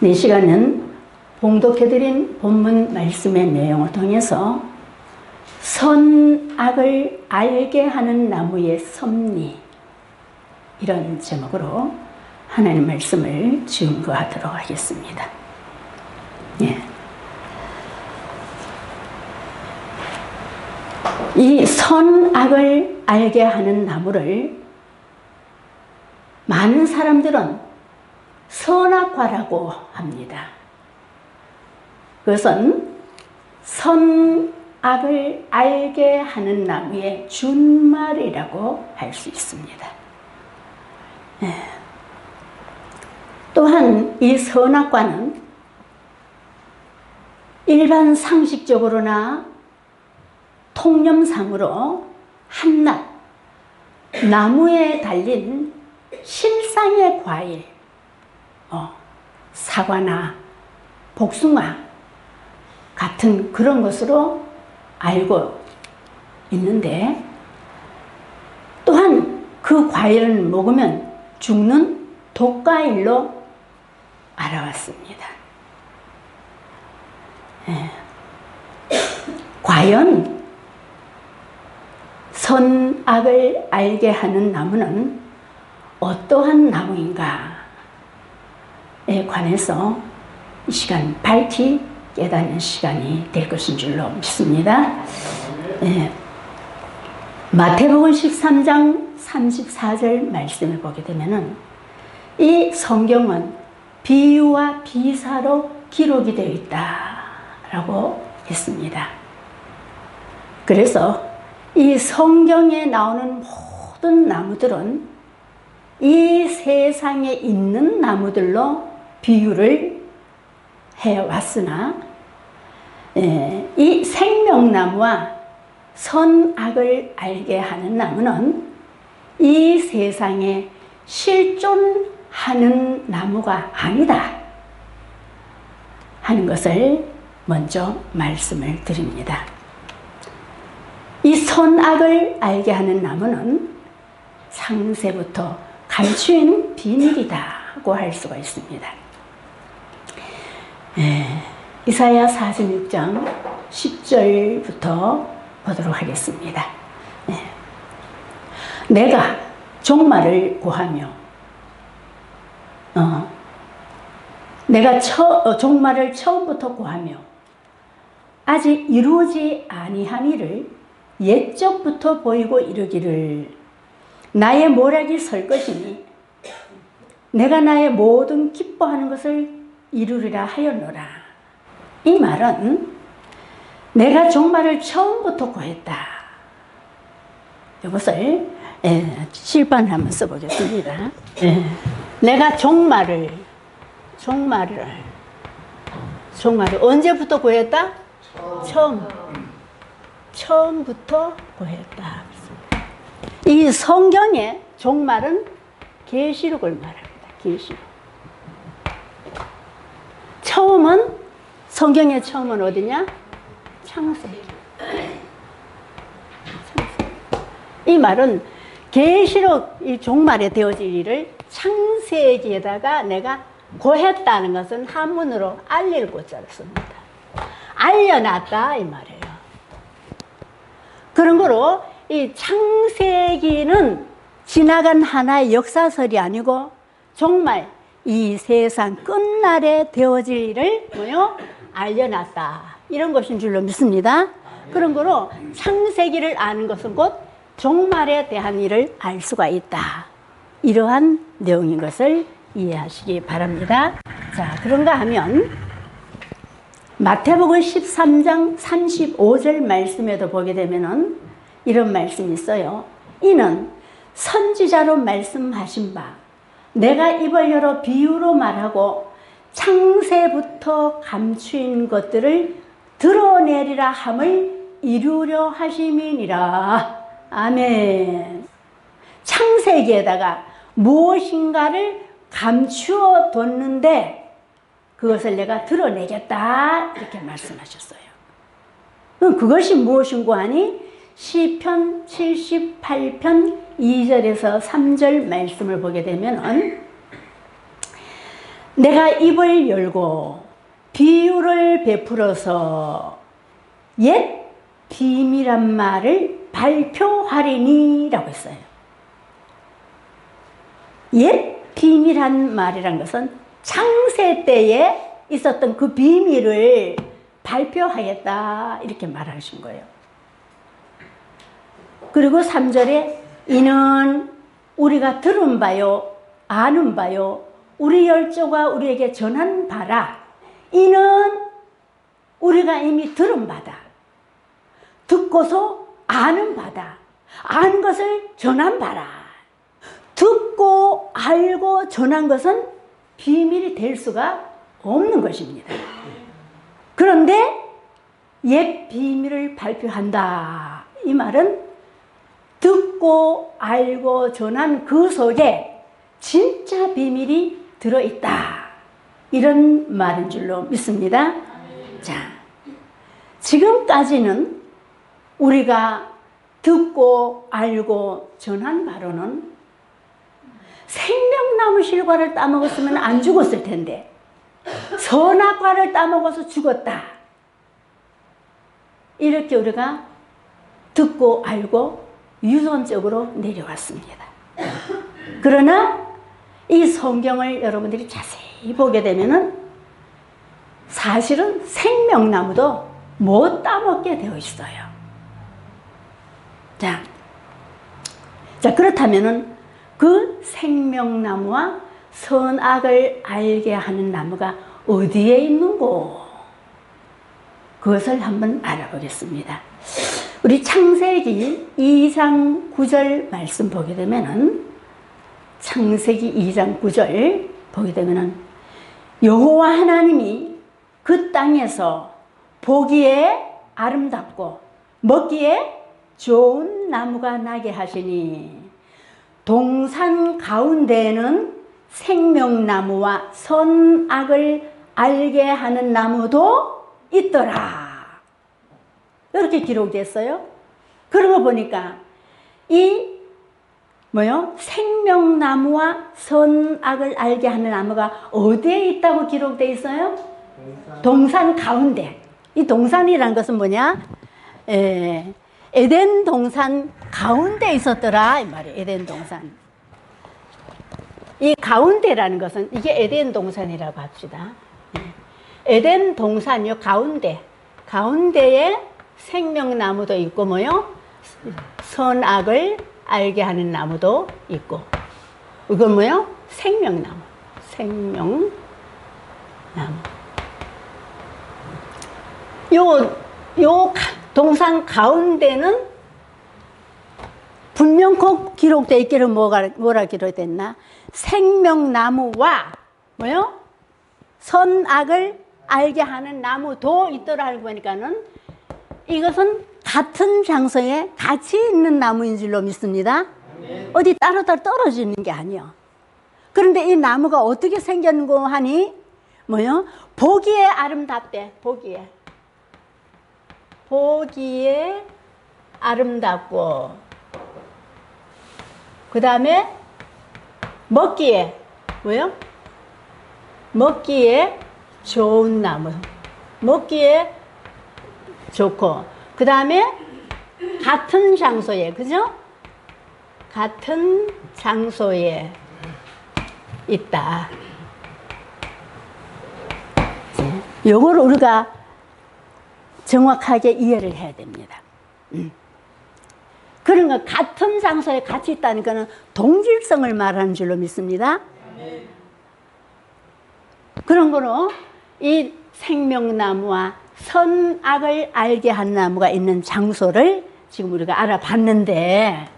이 시간은 봉독해드린 본문 말씀의 내용을 통해서 선악을 알게 하는 나무의 섭리, 이런 제목으로 하나님 말씀을 증거하도록 하겠습니다. 예. 이 선악을 알게 하는 나무를 많은 사람들은 선악과라고 합니다. 그것은 선악을 알게 하는 나무의 준말이라고 할 수 있습니다. 예. 또한 이 선악과는 일반 상식적으로나 통념상으로 한낱 나무에 달린 실상의 과일, 사과나 복숭아 같은 그런 것으로 알고 있는데, 또한 그 과일을 먹으면 죽는 독과일로 알아왔습니다. 과연 선악을 알게 하는 나무는 어떠한 나무인가에 관해서 이 시간 밝히 깨닫는 시간이 될 것인 줄로 믿습니다. 마태복음 13장 34절 말씀을 보게 되면은 이 성경은 비유와 비사로 기록이 되어 있다라고 했습니다. 그래서 이 성경에 나오는 모든 나무들은 이 세상에 있는 나무들로 비유를 해왔으나, 이 생명나무와 선악을 알게 하는 나무는 이 세상에 실존하는 나무가 아니다 하는 것을 먼저 말씀을 드립니다. 이 선악을 알게 하는 나무는 창세부터 감추인 비밀이다고 할 수가 있습니다. 이사야 46장 10절부터 보도록 하겠습니다. 내가 종말을 구하며 내가 종말을 처음부터 구하며 아직 이루어지 아니한 일을 옛적부터 보이고 이르기를 나의 모략이 설 것이니 내가 나의 모든 기뻐하는 것을 이루리라 하였노라. 이 말은 내가 종말을 처음부터 구했다. 이것을 실판을 한번 써보겠습니다. 내가 종말을 언제부터 구했다? 처음부터 구했다. 이 성경의 종말은 계시록을 말합니다. 계시록. 성경의 처음은 어디냐? 창세기. 이 말은 계시록 이 종말에 되어질 일을 창세기에다가 내가 고했다는 것은 한문으로 알릴 고자를 씁니다. 알려놨다 이 말이에요. 그런 거로 이 창세기는 지나간 하나의 역사설이 아니고 정말 이 세상 끝날에 되어질 일을 알려놨다, 이런 것인 줄로 믿습니다. 그런 거로 창세기를 아는 것은 곧 종말에 대한 일을 알 수가 있다, 이러한 내용인 것을 이해하시기 바랍니다. 자, 그런가 하면 마태복음 13장 35절 말씀에도 보게 되면은 이런 말씀이 있어요. 이는 선지자로 말씀하신 바 내가 입을 열어 비유로 말하고 창세부터 감추인 것들을 드러내리라 함을 이루려 하심이니라. 아멘. 창세기에다가 무엇인가를 감추어 뒀는데 그것을 내가 드러내겠다, 이렇게 말씀하셨어요. 그럼 그것이 무엇인고 하니 시편 78편 2절에서 3절 말씀을 보게 되면 내가 입을 열고 비유를 베풀어서 옛 비밀한 말을 발표하리니 라고 했어요. 옛 비밀한 말이란 것은 창세 때에 있었던 그 비밀을 발표하겠다 이렇게 말하신 거예요. 그리고 3절에 이는 우리가 들은 바요 아는 바요 우리 열조가 우리에게 전한 바라. 이는 우리가 이미 들은 바다. 듣고서 아는 바다. 아는 것을 전한 바라. 듣고 알고 전한 것은 비밀이 될 수가 없는 것입니다. 그런데 옛 비밀을 발표한다. 이 말은 듣고 알고 전한 그 속에 진짜 비밀이 들어있다. 이런 말인 줄로 믿습니다. 자, 지금까지는 우리가 듣고 알고 전한 바로는 생명나무 실과를 따먹었으면 안 죽었을 텐데 선악과를 따먹어서 죽었다. 이렇게 우리가 듣고 알고 유선적으로 내려왔습니다. 그러나 이 성경을 여러분들이 자세히 보게 되면은 사실은 생명나무도 못 따먹게 되어 있어요. 자, 그렇다면은 그 생명나무와 선악을 알게 하는 나무가 어디에 있는고? 그것을 한번 알아보겠습니다. 우리 창세기 2장 9절 말씀 보게 되면은 창세기 2장 9절 보게 되면은 여호와 하나님이 그 땅에서 보기에 아름답고 먹기에 좋은 나무가 나게 하시니 동산 가운데에는 생명나무와 선악을 알게 하는 나무도 있더라. 이렇게 기록됐어요. 그런 거 보니까 이 생명나무와 선악을 알게 하는 나무가 어디에 있다고 기록되어 있어요? 동산 가운데. 이 동산이라는 것은 뭐냐? 에덴 동산 가운데 있었더라 이 말이에요. 에덴 동산. 이 가운데라는 것은 이게 에덴 동산이라고 합시다. 에덴 동산 요 가운데에 생명나무도 있고 선악을 알게 하는 나무도 있고. 이건 생명나무. 요 동산 가운데는 분명히 기록되어 있기를 뭐라 기록됐나? 생명나무와 선악을 알게 하는 나무도 있더라 알고 보니까는 이것은 같은 장소에 같이 있는 나무인 줄로 믿습니다. 어디 따로따로 떨어지는 게 아니요. 그런데 이 나무가 어떻게 생겼는고 하니 보기에 아름답대. 보기에 아름답고 그 다음에 먹기에 먹기에 좋은 나무. 먹기에 좋고 그 다음에 같은 장소에 그죠? 같은 장소에 있다. 요걸 우리가 정확하게 이해를 해야 됩니다. 그런 거 같은 장소에 같이 있다는 것은 동질성을 말하는 줄로 믿습니다. 그런 거로 이 생명나무와 선악을 알게 한 나무가 있는 장소를 지금 우리가 알아봤는데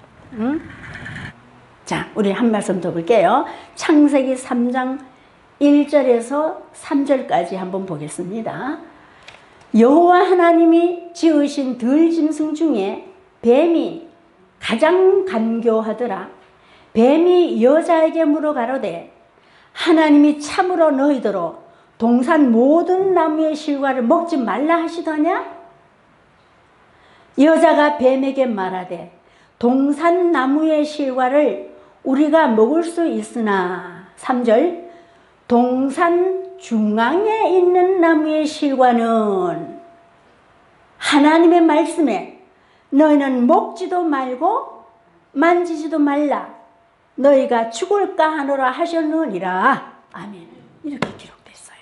자, 우리 한 말씀 더 볼게요. 창세기 3장 1절에서 3절까지 한번 보겠습니다. 여호와 하나님이 지으신 들짐승 중에 뱀이 가장 간교하더라. 뱀이 여자에게 물어가로되 하나님이 참으로 너희더러 동산 모든 나무의 실과를 먹지 말라 하시더냐? 여자가 뱀에게 말하되 동산 나무의 실과를 우리가 먹을 수 있으나 3절 동산 중앙에 있는 나무의 실과는 하나님의 말씀에 너희는 먹지도 말고 만지지도 말라 너희가 죽을까 하노라 하셨느니라. 아멘. 이렇게 기록됐어요.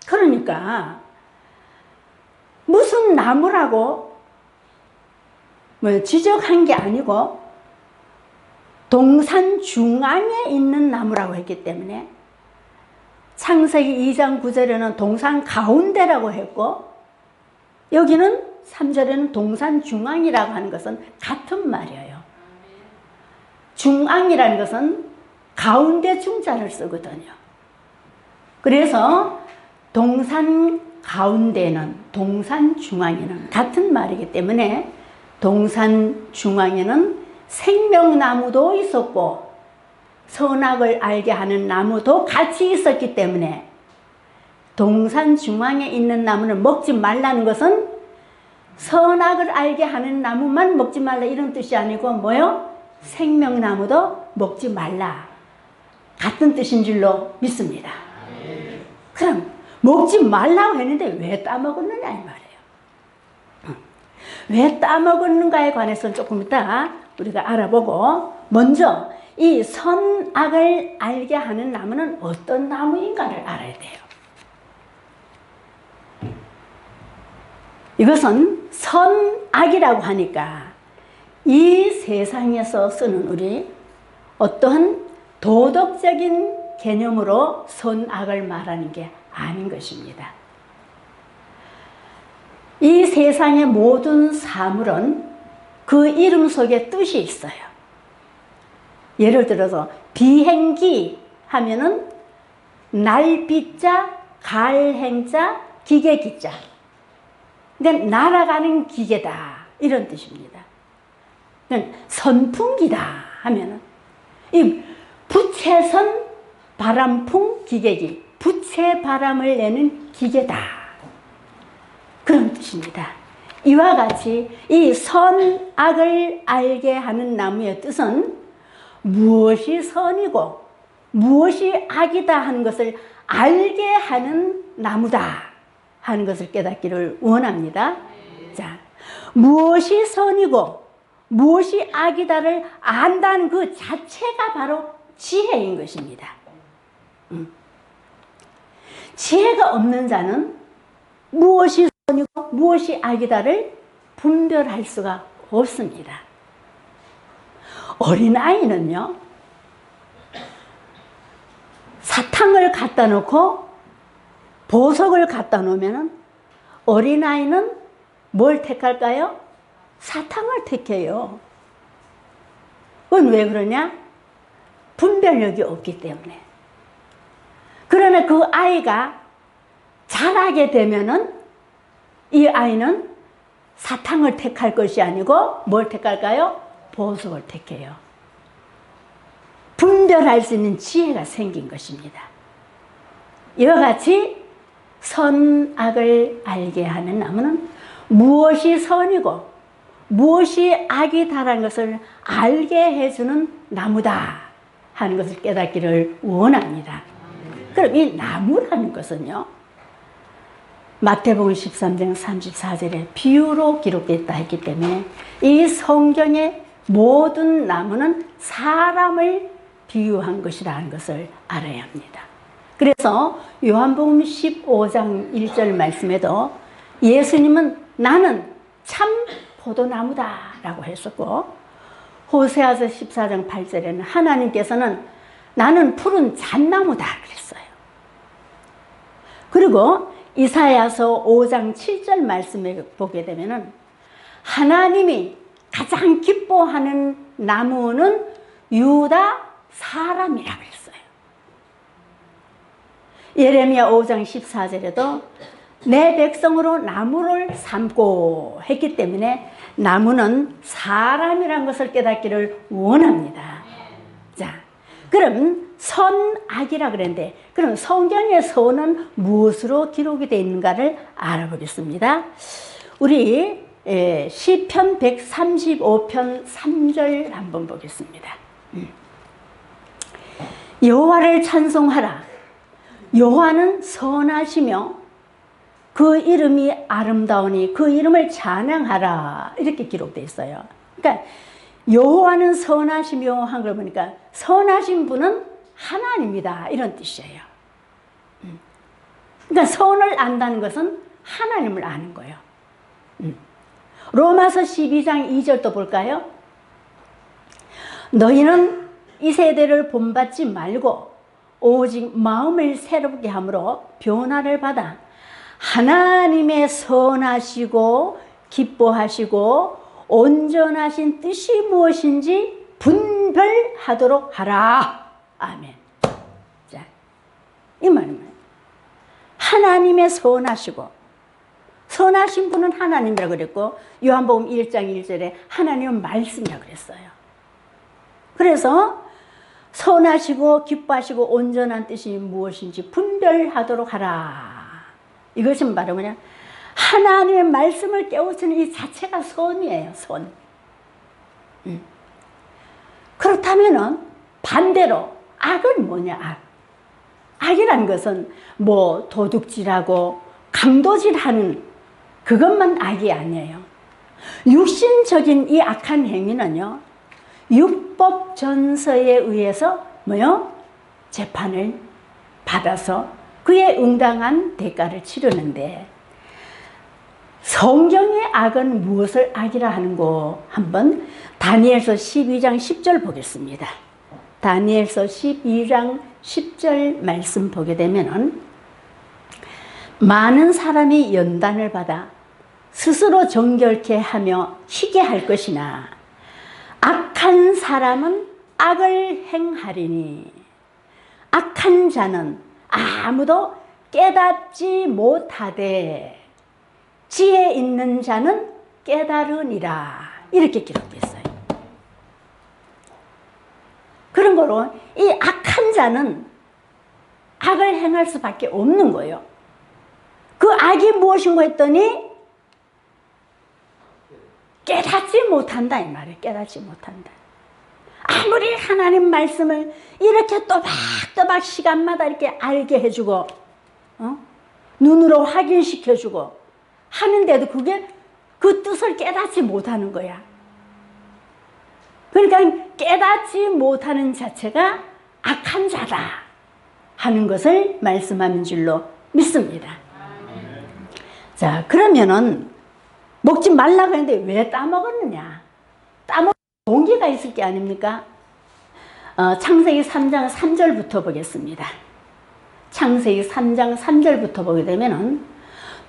그러니까 무슨 나무라고 지적한 게 아니고 동산 중앙에 있는 나무라고 했기 때문에 창세기 2장 9절에는 동산 가운데라고 했고 여기는 3절에는 동산 중앙이라고 하는 것은 같은 말이에요. 중앙이라는 것은 가운데 중자를 쓰거든요. 그래서 동산 가운데는 동산 중앙에는 같은 말이기 때문에 동산 중앙에는 생명나무도 있었고 선악을 알게 하는 나무도 같이 있었기 때문에 동산 중앙에 있는 나무는 먹지 말라는 것은 선악을 알게 하는 나무만 먹지 말라 이런 뜻이 아니고 뭐요? 생명나무도 먹지 말라 같은 뜻인 줄로 믿습니다. 그럼 먹지 말라고 했는데 왜 따먹었느냐 이 말이에요. 왜 따먹었는가에 관해서는 조금 이따 우리가 알아보고 먼저 이 선악을 알게 하는 나무는 어떤 나무인가를 알아야 돼요. 이것은 선악이라고 하니까 이 세상에서 쓰는 우리 어떠한 도덕적인 개념으로 선악을 말하는 게 아닌 것입니다. 이 세상의 모든 사물은 그 이름 속에 뜻이 있어요. 예를 들어서 비행기 하면은 날비자, 갈행자, 기계기자. 그러니까 날아가는 기계다 이런 뜻입니다. 그러니까 선풍기다 하면은 이 부채선 바람풍 기계기, 부채 바람을 내는 기계다 그런 뜻입니다. 이와 같이 이 선악을 알게 하는 나무의 뜻은 무엇이 선이고 무엇이 악이다 하는 것을 알게 하는 나무다 하는 것을 깨닫기를 원합니다. 자, 무엇이 선이고 무엇이 악이다를 안다는 그 자체가 바로 지혜인 것입니다. 지혜가 없는 자는 무엇이 선이고 무엇이 악이다를 분별할 수가 없습니다. 어린아이는요, 사탕을 갖다 놓고 보석을 갖다 놓으면 어린아이는 뭘 택할까요? 사탕을 택해요. 그건 왜 그러냐? 분별력이 없기 때문에. 그러나 그 아이가 자라게 되면은 이 아이는 사탕을 택할 것이 아니고 뭘 택할까요? 보석을 택해요. 분별할 수 있는 지혜가 생긴 것입니다. 이와 같이 선악을 알게 하는 나무는 무엇이 선이고 무엇이 악이다라는 것을 알게 해주는 나무다 하는 것을 깨닫기를 원합니다. 그럼 이 나무라는 것은요, 마태복음 13장 34절에 비유로 기록됐다 했기 때문에 이 성경의 모든 나무는 사람을 비유한 것이라는 것을 알아야 합니다. 그래서 요한복음 15장 1절 말씀에도 예수님은 나는 참 포도나무다 라고 했었고, 호세아서 14장 8절에는 하나님께서는 나는 푸른 잣나무다 그랬어요. 그리고 이사야서 5장 7절 말씀에 보게 되면은 하나님이 가장 기뻐하는 나무는 유다 사람이라 그랬어요. 예레미야 5장 14절에도 내 백성으로 나무를 삼고 했기 때문에 나무는 사람이란 것을 깨닫기를 원합니다. 자, 그럼 선악이라 그랬는데 그럼 성경의 선은 무엇으로 기록이 되어 있는가를 알아보겠습니다. 우리 시편 135편 3절 한번 보겠습니다. 여호와를 찬송하라. 여호와는 선하시며 그 이름이 아름다우니 그 이름을 찬양하라. 이렇게 기록되어 있어요. 그러니까 여호와는 선하시며 한 걸 보니까 선하신 분은 하나님이다, 이런 뜻이에요. 그러니까 선을 안다는 것은 하나님을 아는 거예요. 로마서 12장 2절도 볼까요? 너희는 이 세대를 본받지 말고 오직 마음을 새롭게 함으로 변화를 받아 하나님의 선하시고 기뻐하시고 온전하신 뜻이 무엇인지 분별하도록 하라. 아멘. 자, 이 말은 뭐예요? 하나님의 선하시고, 선하신 분은 하나님이라고 그랬고, 요한복음 1장 1절에 하나님은 말씀이라고 그랬어요. 그래서 선하시고 기뻐하시고 온전한 뜻이 무엇인지 분별하도록 하라. 이것은 바로 뭐냐? 하나님의 말씀을 깨우치는 이 자체가 선이에요. 선. 그렇다면은 반대로 악은 뭐냐? 악. 악이라는 것은 뭐 도둑질하고 강도질하는 그것만 악이 아니에요. 육신적인 이 악한 행위는요, 율법 전서에 의해서 뭐요? 재판을 받아서 그에 응당한 대가를 치르는데, 성경의 악은 무엇을 악이라 하는고 한번 다니엘서 12장 10절 보겠습니다. 다니엘서 12장 10절 말씀 보게 되면은, 많은 사람이 연단을 받아 스스로 정결케 하며 희게 할 것이나 악한 사람은 악을 행하리니 악한 자는 아무도 깨닫지 못하되 지혜 있는 자는 깨달으니라. 이렇게 기록되어 있어요. 그런 거로 이 악한 자는 악을 행할 수밖에 없는 거예요. 그 악이 무엇인가 했더니 깨닫지 못한다, 이 말이에요. 깨닫지 못한다. 아무리 하나님 말씀을 이렇게 또박또박 시간마다 이렇게 알게 해주고, 눈으로 확인시켜주고 하는데도 그게 그 뜻을 깨닫지 못하는 거야. 그러니까 깨닫지 못하는 자체가 악한 자다 하는 것을 말씀하는 줄로 믿습니다. 자, 그러면은 먹지 말라고 했는데 왜 따먹었느냐? 따먹은 동기가 있을 게 아닙니까? 창세기 3장 3절부터 보겠습니다. 창세기 3장 3절부터 보게 되면은,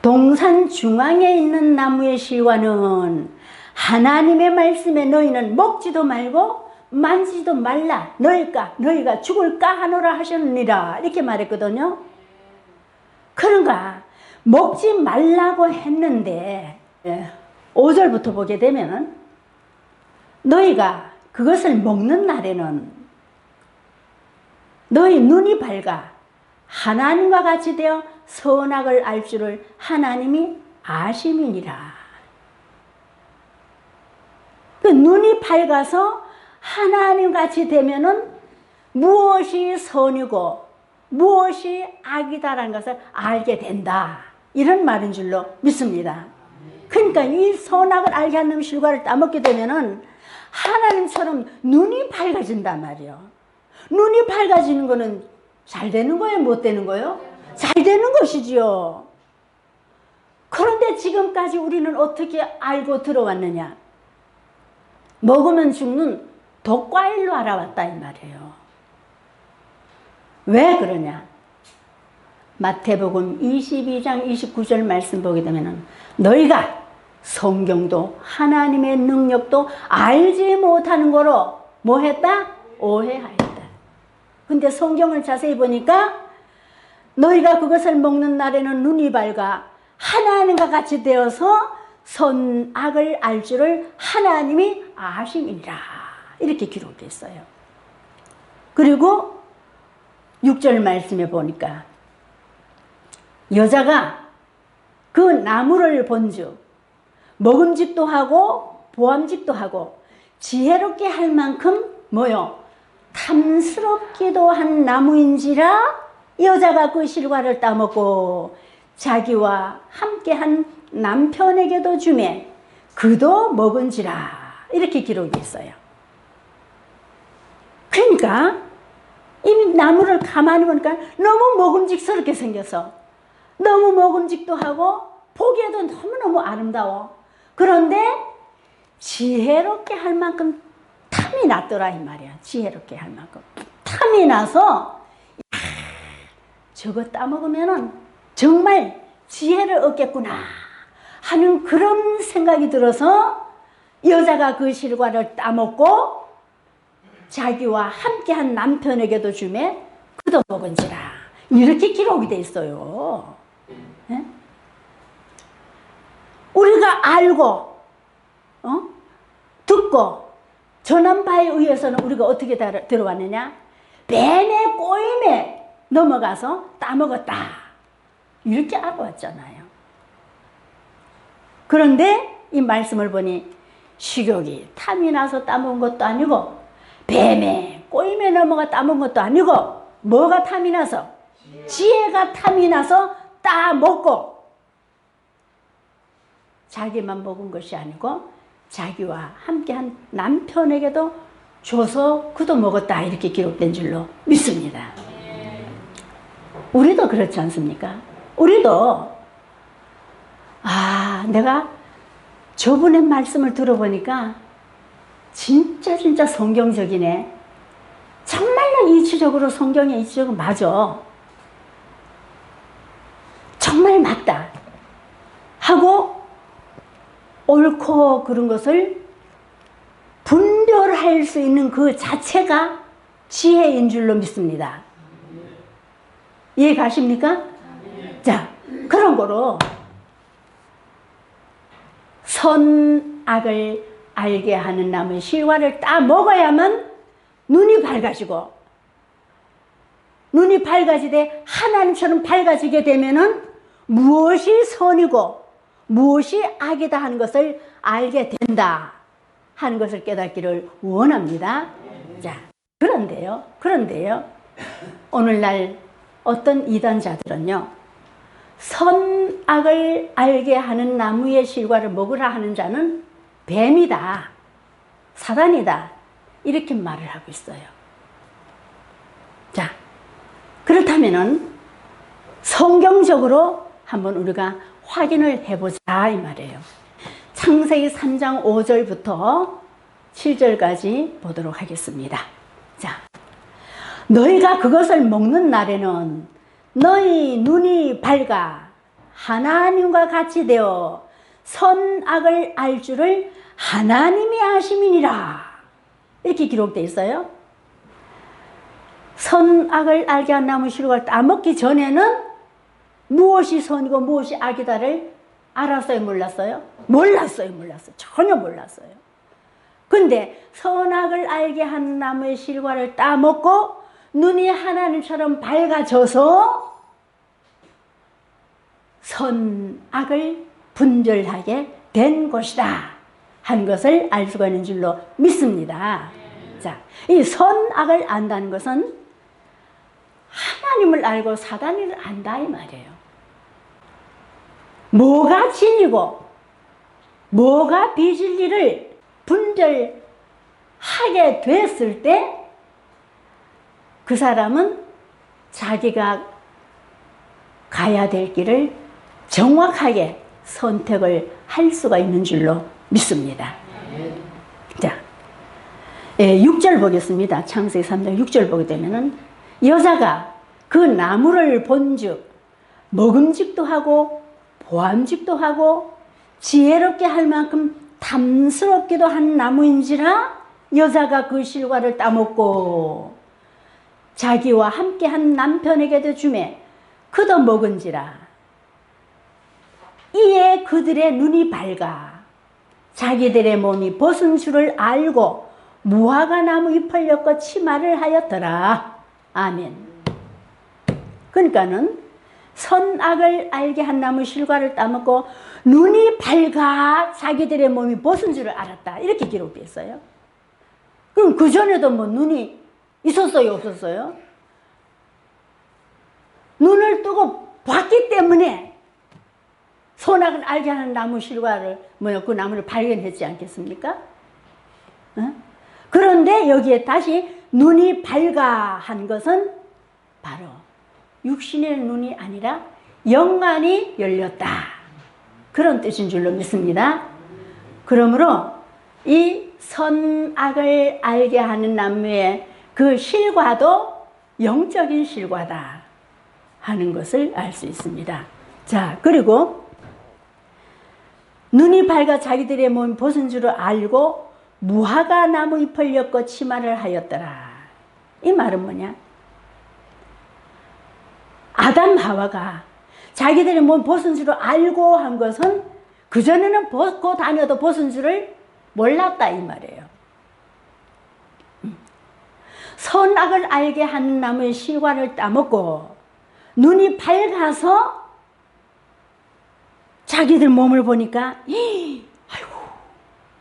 동산 중앙에 있는 나무의 실과는 하나님의 말씀에 너희는 먹지도 말고 만지지도 말라. 너희가 죽을까 하노라 하셨느니라. 이렇게 말했거든요. 그런가 먹지 말라고 했는데 5절부터 보게 되면은, 너희가 그것을 먹는 날에는 너희 눈이 밝아 하나님과 같이 되어 선악을 알 줄을 하나님이 아심이니라. 그 눈이 밝아서 하나님 같이 되면은 무엇이 선이고 무엇이 악이다라는 것을 알게 된다, 이런 말인 줄로 믿습니다. 그러니까 이 선악을 알게 하는 실과를 따먹게 되면은 하나님처럼 눈이 밝아진단 말이에요. 눈이 밝아지는 거는 잘 되는 거예요, 못 되는 거예요? 잘 되는 것이지요. 그런데 지금까지 우리는 어떻게 알고 들어왔느냐? 먹으면 죽는 독과일로 알아왔다, 이 말이에요. 왜 그러냐? 마태복음 22장 29절 말씀 보게 되면은, 너희가 성경도 하나님의 능력도 알지 못하는 거로 뭐 했다? 오해하였다. 근데 성경을 자세히 보니까 너희가 그것을 먹는 날에는 눈이 밝아 하나님과 같이 되어서 선악을 알 줄을 하나님이 아심이니라. 이렇게 기록되어 있어요. 그리고 6절 말씀에 보니까, 여자가 그 나무를 본즉 먹음직도 하고 보암직도 하고 지혜롭게 할 만큼 뭐요? 탐스럽기도 한 나무인지라 여자가 그 실과를 따먹고 자기와 함께한 남편에게도 주매 그도 먹은지라. 이렇게 기록이 있어요. 그러니까 이 나무를 가만히 보니까 너무 먹음직스럽게 생겨서 너무 먹음직도 하고 보기에도 너무너무 아름다워. 그런데 지혜롭게 할 만큼 탐이 났더라 이 말이야. 지혜롭게 할 만큼 탐이 나서 저거 따먹으면은 정말 지혜를 얻겠구나 하는 그런 생각이 들어서 여자가 그 실과를 따먹고 자기와 함께한 남편에게도 주매 그도 먹은지라. 이렇게 기록이 돼 있어요. 네? 우리가 알고 듣고 전한 바에 의해서는 우리가 어떻게 들어왔느냐? 뱀의 꼬임에 넘어가서 따먹었다. 이렇게 알아왔잖아요. 그런데 이 말씀을 보니 식욕이 탐이 나서 따먹은 것도 아니고 뱀의 꼬임에 넘어가 따먹은 것도 아니고 뭐가 탐이 나서? 지혜가 탐이 나서 따먹고 자기만 먹은 것이 아니고 자기와 함께한 남편에게도 줘서 그도 먹었다. 이렇게 기록된 줄로 믿습니다. 우리도 그렇지 않습니까? 우리도 내가 저분의 말씀을 들어보니까 진짜 성경적이네. 정말로 이치적으로 성경의 이치적으로 맞아. 정말 맞다 하고 옳고 그런 것을 분별할 수 있는 그 자체가 지혜인 줄로 믿습니다. 이해 가십니까? 자, 그런 거로 선악을 알게 하는 나무의 실과를 따 먹어야만 눈이 밝아지고, 눈이 밝아지되 하나님처럼 밝아지게 되면은 무엇이 선이고 무엇이 악이다 하는 것을 알게 된다 하는 것을 깨닫기를 원합니다. 자, 그런데요, 오늘날 어떤 이단자들은요, 선악을 알게 하는 나무의 실과를 먹으라 하는 자는 뱀이다, 사단이다, 이렇게 말을 하고 있어요. 자, 그렇다면은 성경적으로 한번 우리가 확인을 해보자 이 말이에요. 창세기 3장 5절부터 7절까지 보도록 하겠습니다. 자, 너희가 그것을 먹는 날에는 너희 눈이 밝아 하나님과 같이 되어 선악을 알 줄을 하나님이 아심이니라. 이렇게 기록되어 있어요. 선악을 알게 한 나무 실과를 따먹기 전에는 무엇이 선이고 무엇이 악이다를 알았어요, 몰랐어요? 몰랐어요. 전혀 몰랐어요. 근데 선악을 알게 한 나무의 실과를 따먹고 눈이 하나님처럼 밝아져서 선악을 분별하게 된 것이다 하는 것을 알 수가 있는 줄로 믿습니다. 자, 이 선악을 안다는 것은 하나님을 알고 사단을 안다 이 말이에요. 뭐가 진리고 뭐가 비진리를 분별하게 됐을 때 그 사람은 자기가 가야 될 길을 정확하게 선택을 할 수가 있는 줄로 믿습니다. 자, 6절 보겠습니다. 창세기 3장 6절 보게 되면은 여자가 그 나무를 본즉 먹음직도 하고 보암직도 하고 지혜롭게 할 만큼 탐스럽기도 한 나무인지라 여자가 그 실과를 따먹고 자기와 함께한 남편에게도 주매 그도 먹은지라. 이에 그들의 눈이 밝아 자기들의 몸이 벗은 줄을 알고 무화과 나무 잎을 엮어 치마를 하였더라. 아멘. 그러니까는 선악을 알게 한 나무 실과를 따먹고 눈이 밝아 자기들의 몸이 벗은 줄을 알았다. 이렇게 기록되어 있어요. 그럼 그전에도 뭐 눈이 있었어요, 없었어요? 눈을 뜨고 봤기 때문에 선악을 알게 하는 나무 실과를 그 나무를 발견했지 않겠습니까? 어? 그런데 여기에 다시 눈이 발가한 것은 바로 육신의 눈이 아니라 영안이 열렸다, 그런 뜻인 줄로 믿습니다. 그러므로 이 선악을 알게 하는 나무의 그 실과도 영적인 실과다 하는 것을 알 수 있습니다. 자, 그리고 눈이 밝아 자기들의 몸이 벗은 줄을 알고 무화과 나무 잎을 엮어 치마를 하였더라. 이 말은 뭐냐? 아담 하와가 자기들의 몸 벗은 줄을 알고 한 것은 그전에는 벗고 다녀도 벗은 줄을 몰랐다, 이 말이에요. 선악을 알게 하는 나무의 실과를 따먹고 눈이 밝아서 자기들 몸을 보니까 아이고,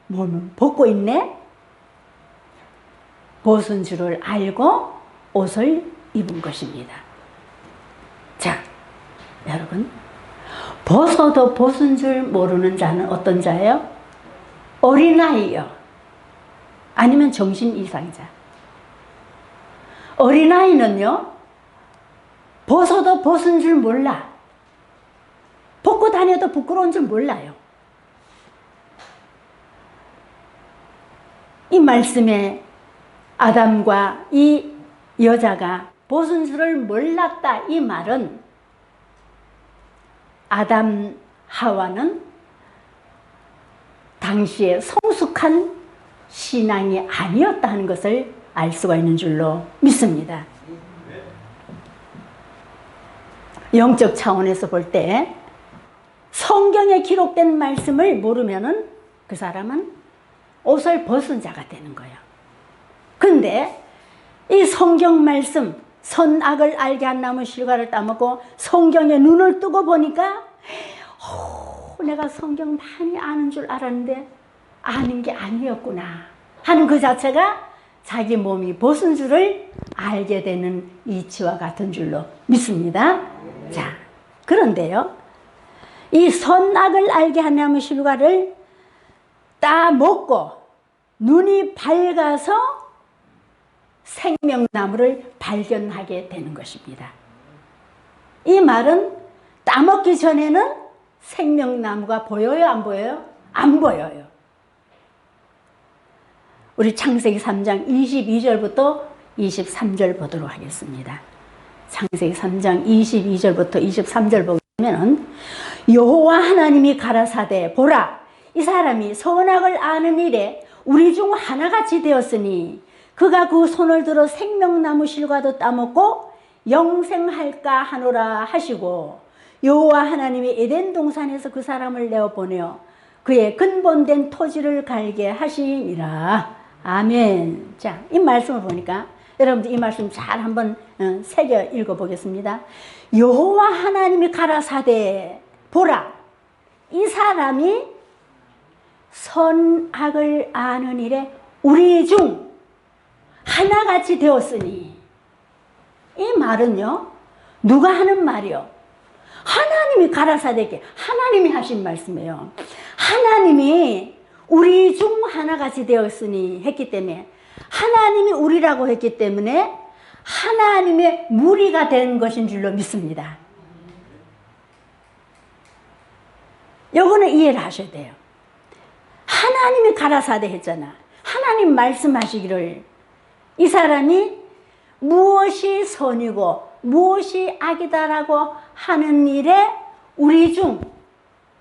몸을 벗고 있네. 벗은 줄을 알고 옷을 입은 것입니다. 자, 여러분, 벗어도 벗은 줄 모르는 자는 어떤 자예요? 어린아이요, 아니면 정신 이상자. 어린아이는요, 벗어도 벗은 줄 몰라. 벗고 다녀도 부끄러운 줄 몰라요. 이 말씀에 아담과 이 여자가 벗은 줄을 몰랐다, 이 말은 아담 하와는 당시에 성숙한 신앙이 아니었다는 것을 알 수가 있는 줄로 믿습니다. 영적 차원에서 볼 때 성경에 기록된 말씀을 모르면은 그 사람은 옷을 벗은 자가 되는 거예요. 근데 이 성경 말씀, 선악을 알게 한 나무 실과를 따먹고 성경에 눈을 뜨고 보니까 내가 성경 많이 아는 줄 알았는데 아는 게 아니었구나 하는 그 자체가 자기 몸이 벗은 줄을 알게 되는 이치와 같은 줄로 믿습니다. 자, 그런데요, 이 선악을 알게 한 나무 실과를 따먹고 눈이 밝아서 생명나무를 발견하게 되는 것입니다. 이 말은 따먹기 전에는 생명나무가 보여요, 안 보여요? 안 보여요. 우리 창세기 3장 22절부터 23절 보도록 하겠습니다. 창세기 3장 22절부터 23절 보면 여호와 하나님이 가라사대 보라, 이 사람이 선악을 아는 일에 우리 중 하나같이 되었으니 그가 그 손을 들어 생명나무 실과도 따먹고 영생할까 하노라 하시고, 여호와 하나님이 에덴 동산에서 그 사람을 내어보내어 그의 근본된 토지를 갈게 하시니라. 아멘. 자, 이 말씀을 보니까 여러분들 이 말씀 잘 한번 새겨 읽어보겠습니다. 여호와 하나님이 가라사대 보라, 이 사람이 선악을 아는 일에 우리 중 하나같이 되었으니, 이 말은요, 누가 하는 말이요? 하나님이 가라사대께, 하나님이 하신 말씀이에요. 하나님이 우리 중 하나같이 되었으니 했기 때문에, 하나님이 우리라고 했기 때문에 하나님의 무리가 된 것인 줄로 믿습니다. 요거는 이해를 하셔야 돼요. 하나님이 가라사대 했잖아. 하나님 말씀하시기를 이 사람이 무엇이 선이고 무엇이 악이다라고 하는 일에 우리 중,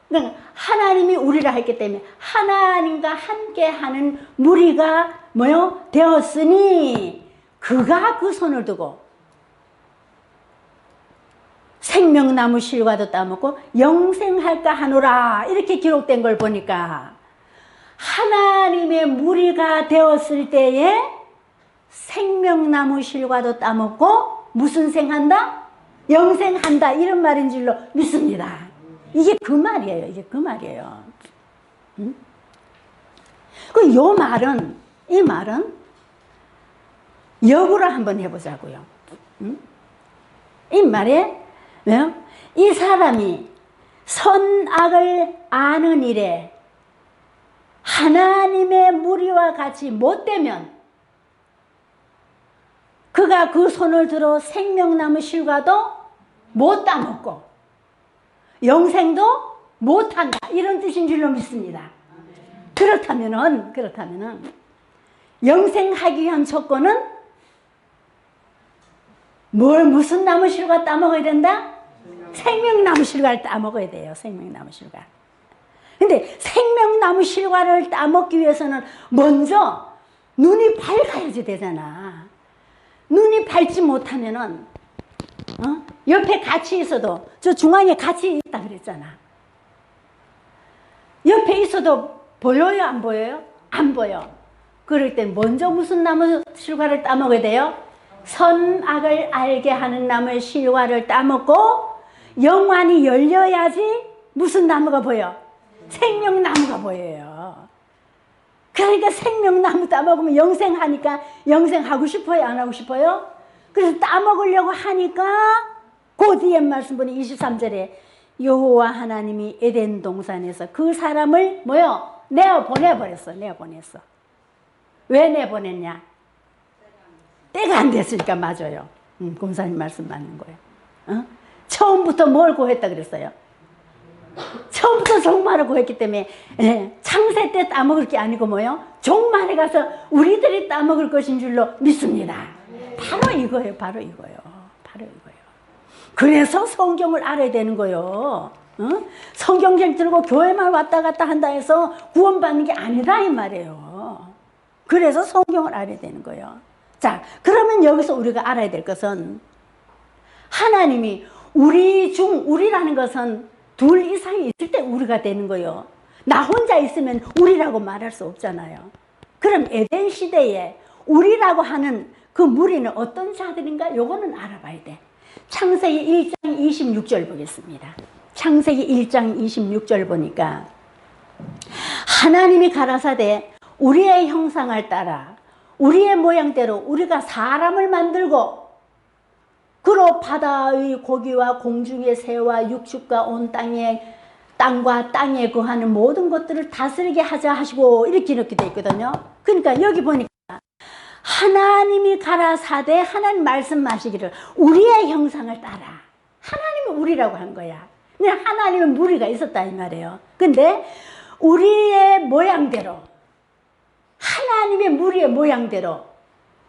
그러니까 하나님이 우리라 했기 때문에 하나님과 함께하는 무리가 뭐요? 되었으니 그가 그 손을 두고 생명나무 실과도 따먹고 영생할까 하노라, 이렇게 기록된 걸 보니까 하나님의 무리가 되었을 때에 생명나무 실과도 따먹고 무슨 생한다? 영생한다, 이런 말인 줄로 믿습니다. 이게 그 말이에요. 이게 그 말이에요. 그 요 말은, 이 말은 역으로 한번 해보자고요. 이 말에 이 사람이 선악을 아는 일에 하나님의 무리와 같이 못되면 그가 그 손을 들어 생명나무 실과도 못 따먹고 영생도 못한다, 이런 뜻인 줄로 믿습니다. 그렇다면은 영생하기 위한 조건은 무슨 나무 실과 따먹어야 된다? 생명나무 실과를 따먹어야 돼요. 생명나무 실과. 근데 생명나무 실과를 따먹기 위해서는 먼저 눈이 밝아야지 되잖아. 눈이 밝지 못하면은 옆에 같이 있어도, 저 중앙에 같이 있다 그랬잖아. 옆에 있어도 보여요, 안 보여요? 안 보여. 그럴 땐 먼저 무슨 나무 실과를 따먹어야 돼요? 선악을 알게 하는 나무 실과를 따먹고 영안이 열려야지 무슨 나무가 보여? 생명나무가 보여요. 그러니까 생명나무 따먹으면 영생하니까 영생하고 싶어요, 안 하고 싶어요? 그래서 따먹으려고 하니까 그 뒤에 말씀 보니 23절에 여호와 하나님이 에덴 동산에서 그 사람을 내어보내버렸어. 왜 내보냈냐? 때가 안 됐으니까. 맞아요. 공사님 말씀 맞는 거예요. 처음부터 뭘 구했다 그랬어요? 처음부터 종말을 구했기 때문에 창세 때 따먹을 게 아니고 종말에 가서 우리들이 따먹을 것인 줄로 믿습니다. 바로 이거예요. 그래서 성경을 알아야 되는 거예요. 성경책 들고 교회만 왔다 갔다 한다 해서 구원받는 게 아니라 이 말이에요. 그래서 성경을 알아야 되는 거예요. 자, 그러면 여기서 우리가 알아야 될 것은 하나님이 우리라는 것은 둘 이상이 있을 때 우리가 되는 거예요. 나 혼자 있으면 우리라고 말할 수 없잖아요. 그럼 에덴 시대에 우리라고 하는 그 무리는 어떤 자들인가? 요거는 알아봐야 돼. 창세기 1장 26절 보겠습니다. 창세기 1장 26절 보니까 하나님이 가라사대 우리의 형상을 따라 우리의 모양대로 우리가 사람을 만들고 그로 바다의 고기와 공중의 새와 육축과 온 땅과 땅에 거하는 모든 것들을 다스리게 하자 하시고 이렇게 돼 있거든요. 그러니까 여기 보니까 하나님이 가라사대 하나님 말씀하시기를 우리의 형상을 따라. 하나님은 우리라고 한 거야. 그냥 하나님은 무리가 있었다 이 말이에요. 근데 우리의 모양대로, 하나님의 무리의 모양대로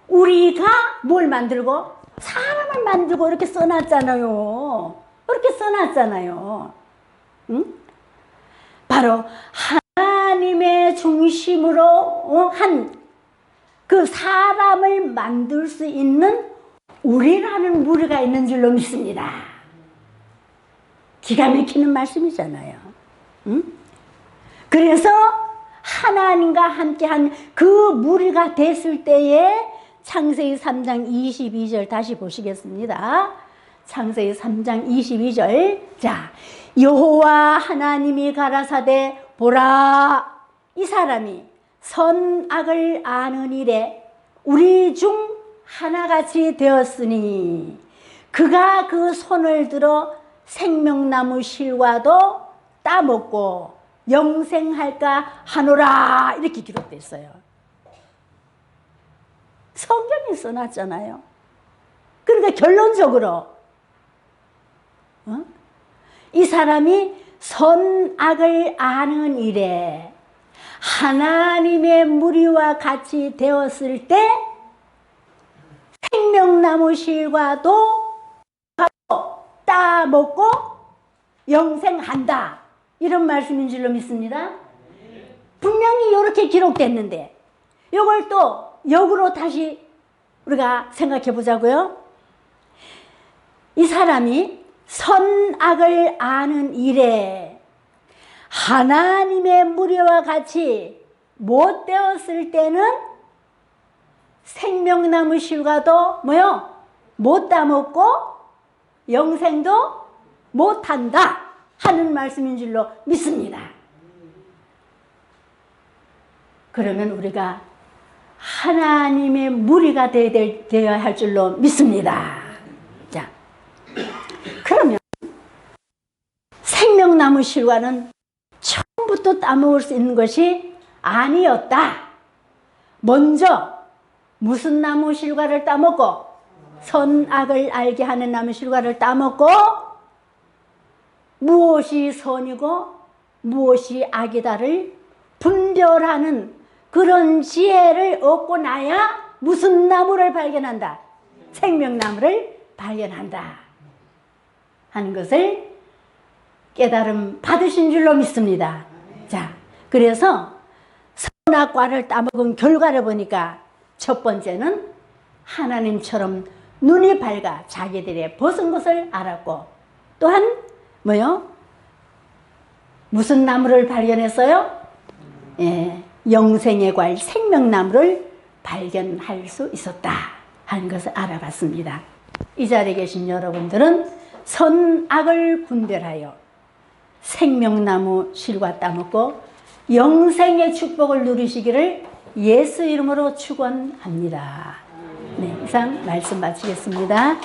우리가 뭘 만들고? 사람을 만들고 이렇게 써놨잖아요. 응? 바로 하나님의 중심으로 한 그 사람을 만들 수 있는 우리라는 무리가 있는 줄로 믿습니다. 기가 막히는 말씀이잖아요. 응? 그래서 하나님과 함께한 그 무리가 됐을 때에 창세기 3장 22절 다시 보시겠습니다. 창세기 3장 22절. 자, 여호와 하나님이 가라사대 보라, 이 사람이 선악을 아는 일에 우리 중 하나같이 되었으니 그가 그 손을 들어 생명나무 실과도 따먹고 영생할까 하노라, 이렇게 기록되어 있어요. 성경에 써놨잖아요. 그러니까 결론적으로 이 사람이 선악을 아는 일에 하나님의 무리와 같이 되었을 때 생명나무 실과도 따먹고 영생한다, 이런 말씀인 줄로 믿습니다. 분명히 이렇게 기록됐는데 이걸 또 역으로 다시 우리가 생각해 보자고요. 이 사람이 선악을 아는 일에 하나님의 무리와 같이 못 되었을 때는 생명나무 실과도 못 따먹고 영생도 못한다 하는 말씀인 줄로 믿습니다. 그러면 우리가 하나님의 무리가 되어야 할 줄로 믿습니다. 자, 그러면 생명나무 실과는 처음부터 따먹을 수 있는 것이 아니었다. 먼저 무슨 나무 실과를 따먹고 선악을 알게 하는 나무 실과를 따먹고 무엇이 선이고 무엇이 악이다를 분별하는 그런 지혜를 얻고 나야 무슨 나무를 발견한다? 생명나무를 발견한다 하는 것을 깨달음 받으신 줄로 믿습니다. 자, 그래서 선악과를 따먹은 결과를 보니까 첫 번째는 하나님처럼 눈이 밝아 자기들의 벗은 것을 알았고, 또한 뭐요? 무슨 나무를 발견했어요? 예, 영생의 과일 생명나무를 발견할 수 있었다 하는 것을 알아봤습니다. 이 자리에 계신 여러분들은 선악을 분별하여 생명나무 실과 따먹고 영생의 축복을 누리시기를 예수 이름으로 축원합니다. 네, 이상 말씀 마치겠습니다. 네.